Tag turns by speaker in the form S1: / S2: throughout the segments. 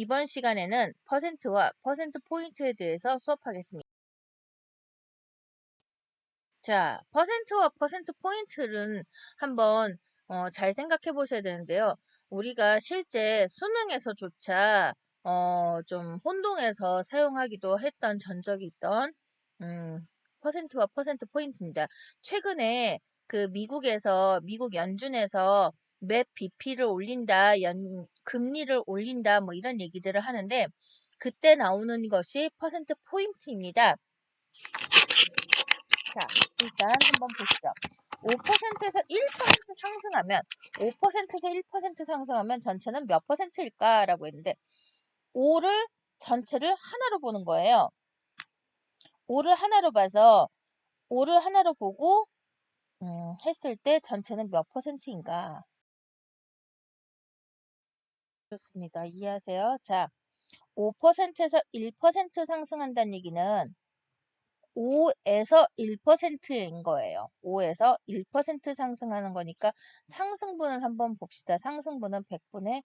S1: 이번 시간에는 퍼센트와 퍼센트 포인트에 대해서 수업하겠습니다. 자, 퍼센트와 퍼센트 포인트는 한번 잘 생각해 보셔야 되는데요. 우리가 실제 수능에서조차 좀 혼동해서 사용하기도 했던 전적이 있던 퍼센트와 퍼센트 포인트입니다. 최근에 그 미국 연준에서 맵 BP를 올린다, 금리를 올린다, 뭐 이런 얘기들을 하는데 그때 나오는 것이 퍼센트 포인트입니다. 자, 일단 한번 보시죠. 5%에서 1% 상승하면 5%에서 1% 상승하면 전체는 몇 %일까라고 했는데 5를 전체를 하나로 보는 거예요. 5를 하나로 봐서 5를 하나로 보고 했을 때 전체는 몇 %인가? 좋습니다. 이해하세요? 자, 5%에서 1% 상승한다는 얘기는 5에서 1%인 거예요. 5에서 1% 상승하는 거니까 상승분을 한번 봅시다. 상승분은 100분의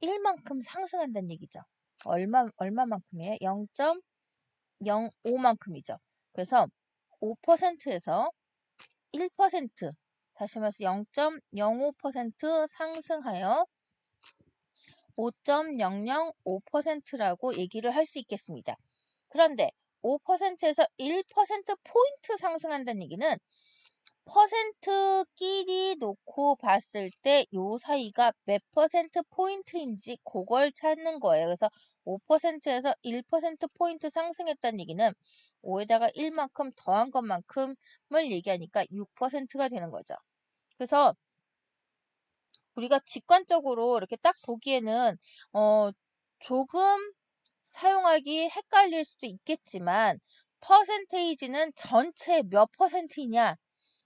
S1: 1만큼 상승한다는 얘기죠. 얼마만큼이에요? 0.05만큼이죠. 그래서 5%에서 1%, 다시 말해서 0.05% 상승하여 5.005%라고 얘기를 할 수 있겠습니다. 그런데 5%에서 1% 포인트 상승한다는 얘기는 퍼센트끼리 놓고 봤을 때 요 사이가 몇 퍼센트 포인트인지 그걸 찾는 거예요. 그래서 5%에서 1% 포인트 상승했다는 얘기는 5에다가 1만큼 더한 것만큼을 얘기하니까 6%가 되는 거죠. 그래서 우리가 직관적으로 이렇게 딱 보기에는 조금 사용하기 헷갈릴 수도 있겠지만 퍼센테이지는 전체 몇 %이냐,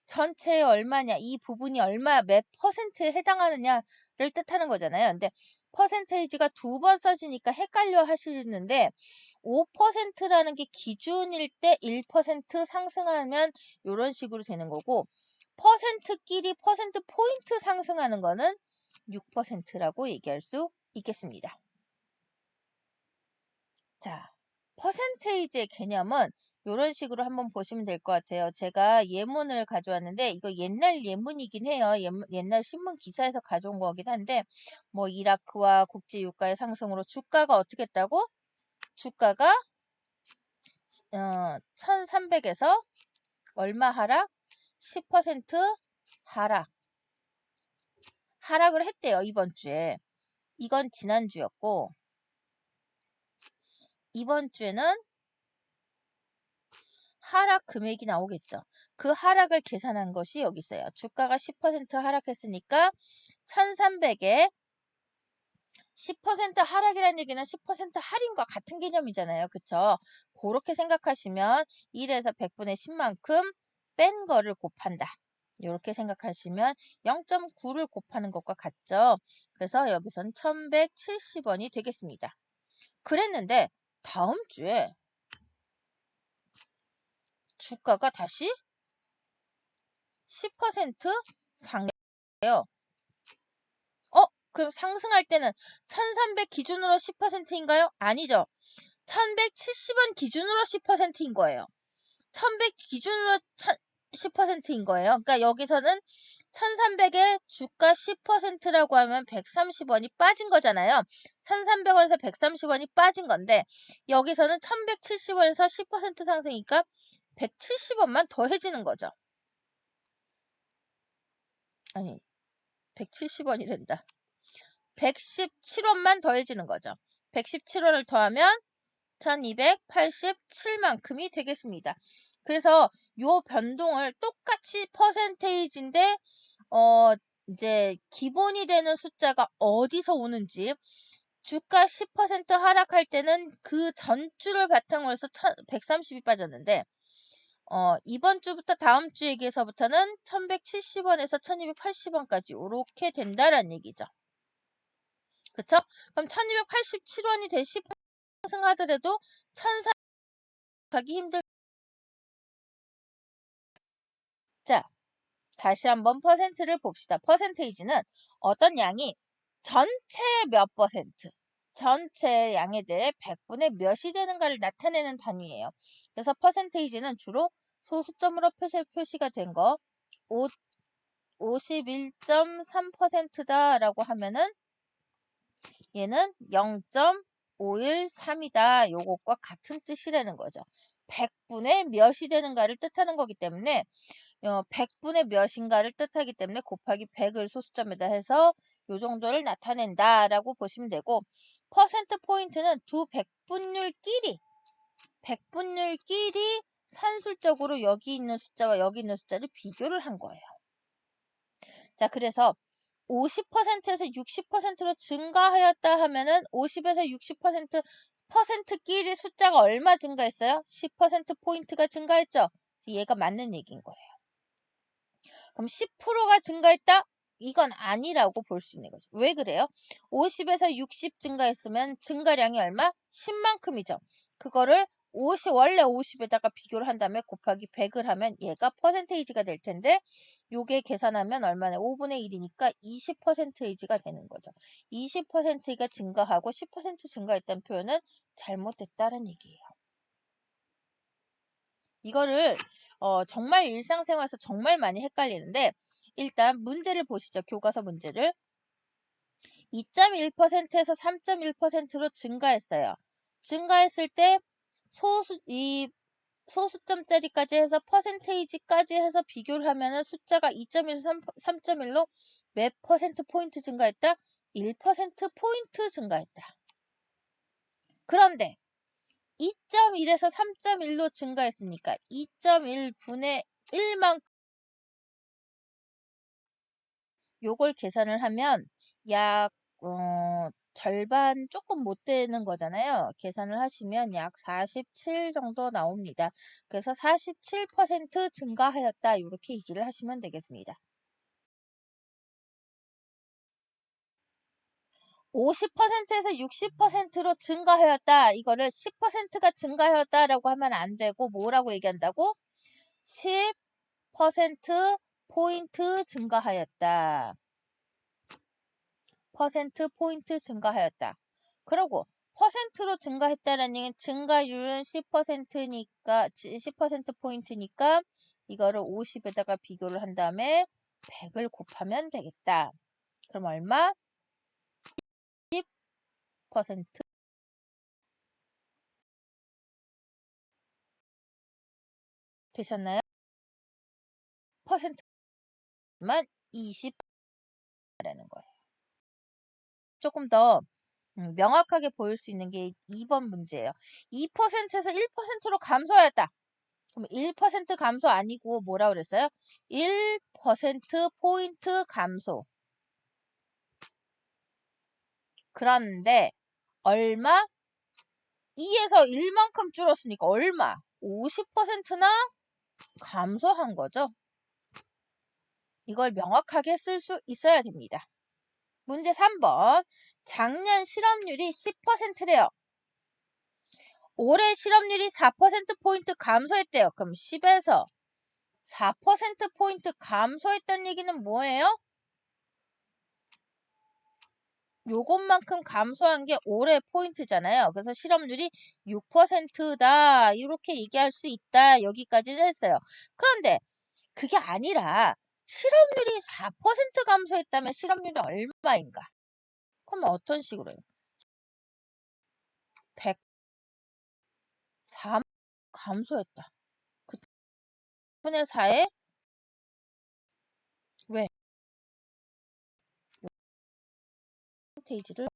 S1: 전체에 얼마냐, 이 부분이 얼마 몇 %에 해당하느냐를 뜻하는 거잖아요. 근데 퍼센테이지가 두 번 써지니까 헷갈려 하시는데 5%라는 게 기준일 때 1% 상승하면 이런 식으로 되는 거고 퍼센트끼리 퍼센트 포인트 상승하는 거는 6%라고 얘기할 수 있겠습니다. 자, 퍼센테이지의 개념은 이런 식으로 한번 보시면 될 것 같아요. 제가 예문을 가져왔는데 이거 옛날 예문이긴 해요. 옛날 신문 기사에서 가져온 거긴 한데 뭐 이라크와 국제 유가의 상승으로 주가가 어떻게 했다고? 주가가 1300에서 얼마 하락? 10% 하락. 하락을 했대요. 이번 주에. 이건 지난주였고 이번 주에는 하락 금액이 나오겠죠. 그 하락을 계산한 것이 여기 있어요. 주가가 10% 하락했으니까 1300에 10% 하락이라는 얘기는 10% 할인과 같은 개념이잖아요. 그쵸? 그렇게 생각하시면 1에서 100분의 10만큼 뺀 거를 곱한다. 이렇게 생각하시면 0.9를 곱하는 것과 같죠. 그래서 여기선 1170원이 되겠습니다. 그랬는데 다음 주에 주가가 다시 10% 상해요. 그럼 상승할 때는 1300 기준으로 10%인가요? 아니죠. 1170원 기준으로 10%인 거예요. 1100 기준으로 10%인 거예요. 그러니까 여기서는 1300에 주가 10%라고 하면 130원이 빠진 거잖아요. 1300원에서 130원이 빠진 건데 여기서는 1170원에서 10% 상승이니까 170원만 더해지는 거죠. 아니 170원이 된다. 117원만 더해지는 거죠. 117원을 더하면 1287만큼이 되겠습니다. 그래서 요 변동을 똑같이 퍼센테이지인데 이제 기본이 되는 숫자가 어디서 오는지 주가 10% 하락할 때는 그 전주를 바탕으로 해서 130이 빠졌는데 이번 주부터 다음 주 얘기에서부터는 1170원에서 1280원까지 이렇게 된다라는 얘기죠. 그쵸? 그럼 1287원이 대시 상승하더라도 1400 가기 힘들. 자, 다시 한번 퍼센트를 봅시다. 퍼센테이지는 어떤 양이 전체 몇 %, 전체 양에 대해 100분의 몇이 되는가를 나타내는 단위예요. 그래서 퍼센테이지는 주로 소수점으로 표시가 된 거 51.3%다라고 하면은 얘는 0.513이다. 요것과 같은 뜻이라는 거죠. 100분의 몇이 되는가를 뜻하는 거기 때문에 100분의 몇인가를 뜻하기 때문에 곱하기 100을 소수점에다 해서 요 정도를 나타낸다라고 보시면 되고 퍼센트 포인트는 두 백분율끼리 산술적으로 여기 있는 숫자와 여기 있는 숫자를 비교를 한 거예요. 자, 그래서 50%에서 60%로 증가하였다 하면은 50에서 60%끼리 숫자가 얼마 증가했어요? 10%포인트가 증가했죠? 얘가 맞는 얘기인 거예요. 그럼 10%가 증가했다? 이건 아니라고 볼 수 있는 거죠. 왜 그래요? 50에서 60 증가했으면 증가량이 얼마? 10만큼이죠. 그거를 원래 50에다가 비교를 한 다음에 곱하기 100을 하면 얘가 퍼센테이지가 될 텐데 요게 계산하면 얼마나 5분의 1이니까 20%가 되는 거죠. 20%가 증가하고 10% 증가했다는 표현은 잘못됐다는 얘기예요. 이거를 정말 일상생활에서 정말 많이 헷갈리는데 일단 문제를 보시죠. 교과서 문제를. 2.1%에서 3.1%로 증가했어요. 증가했을 때 소수점짜리까지 해서 퍼센테이지까지 해서 비교를 하면은 숫자가 2.1에서 3.1로 몇 퍼센트 포인트 증가했다? 1%포인트 증가했다. 그런데 2.1에서 3.1로 증가했으니까 2.1분의 1만큼 요걸 계산을 하면 약 절반 조금 못 되는 거잖아요. 계산을 하시면 약 47 정도 나옵니다. 그래서 47% 증가하였다. 이렇게 얘기를 하시면 되겠습니다. 50%에서 60%로 증가하였다. 이거를 10%가 증가하였다라고 하면 안 되고 뭐라고 얘기한다고? 10% 포인트 증가하였다. 퍼센트 포인트 증가하였다. 그리고 퍼센트로 증가했다라는 얘기는 증가율은 10%니까 10%포인트니까 이거를 50에다가 비교를 한 다음에 100을 곱하면 되겠다. 그럼 얼마? 10% 되셨나요? 퍼센트만 20라는 거예요. 조금 더 명확하게 보일 수 있는 게 2번 문제예요. 2%에서 1%로 감소하였다. 그럼 1% 감소 아니고 뭐라 그랬어요? 1%포인트 감소. 그런데 얼마? 2에서 1만큼 줄었으니까 얼마? 50%나 감소한 거죠. 이걸 명확하게 쓸 수 있어야 됩니다. 문제 3번. 작년 실업률이 10%래요. 올해 실업률이 4%포인트 감소했대요. 그럼 10에서 4%포인트 감소했다는 얘기는 뭐예요? 요것만큼 감소한 게 올해 포인트잖아요. 그래서 실업률이 6%다. 이렇게 얘기할 수 있다. 여기까지는 했어요. 그런데 그게 아니라 실업률이 4% 감소했다면 실업률이 얼마인가? 그럼 어떤 식으로 해요? 104 감소했다. 그 분의 4에 왜? 퍼센테이지를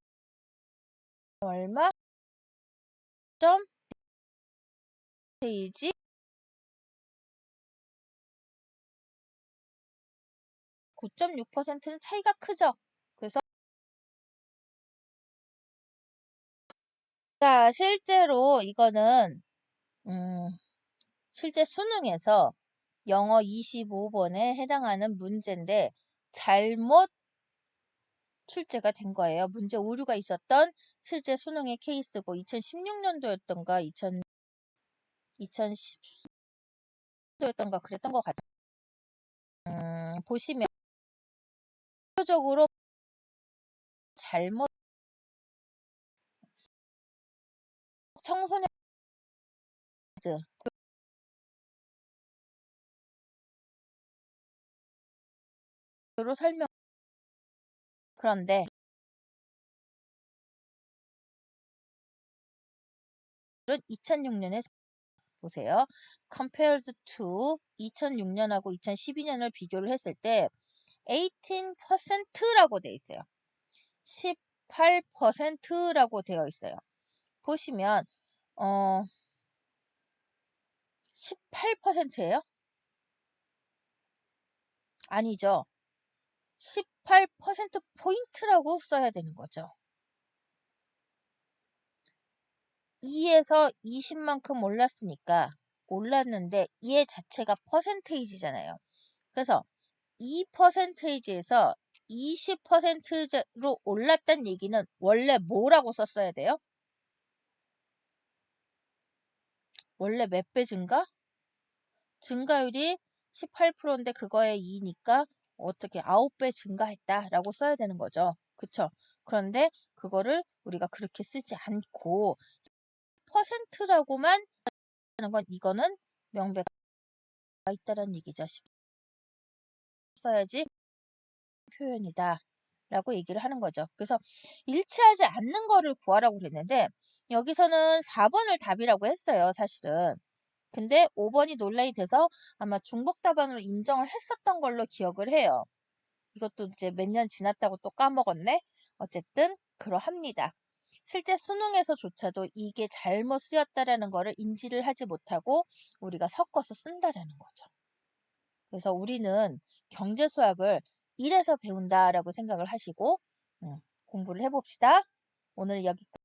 S1: 얼마? 점 페이지 9.6%는 차이가 크죠. 그래서 자, 실제로 이거는 실제 수능에서 영어 25번에 해당하는 문제인데 잘못 출제가 된 거예요. 문제 오류가 있었던 실제 수능의 케이스고 2016년도였던가 2010년도였던가 그랬던 것 같아요. 보시면 대표적으로 잘못 청소년 로 설명. 그런데 2006년에 보세요. compared to 2006년하고 2012년을 비교를 했을 때 18%라고 돼 있어요. 18%라고 되어 있어요. 보시면 18%예요? 아니죠. 18% 포인트라고 써야 되는 거죠. 2에서 20만큼 올랐는데 얘 자체가 퍼센테이지잖아요. 그래서 이 퍼센테이지에서 20%로 올랐다는 얘기는 원래 뭐라고 썼어야 돼요? 원래 몇 배 증가? 증가율이 18%인데 그거에 2니까 어떻게 9배 증가했다라고 써야 되는 거죠. 그쵸? 그런데 그거를 우리가 그렇게 쓰지 않고 퍼센트라고만 하는 건 이거는 명배가 있다는 얘기죠. 써야지 표현이다 라고 얘기를 하는 거죠. 그래서 일치하지 않는 거를 구하라고 그랬는데 여기서는 4번을 답이라고 했어요. 사실은. 근데 5번이 논란이 돼서 아마 중복 답안으로 인정을 했었던 걸로 기억을 해요. 이것도 이제 몇 년 지났다고 또 까먹었네. 어쨌든 그러합니다. 실제 수능에서조차도 이게 잘못 쓰였다라는 거를 인지를 하지 못하고 우리가 섞어서 쓴다라는 거죠. 그래서 우리는 경제 수학을 이래서 배운다라고 생각을 하시고 공부를 해봅시다. 오늘 여기까지.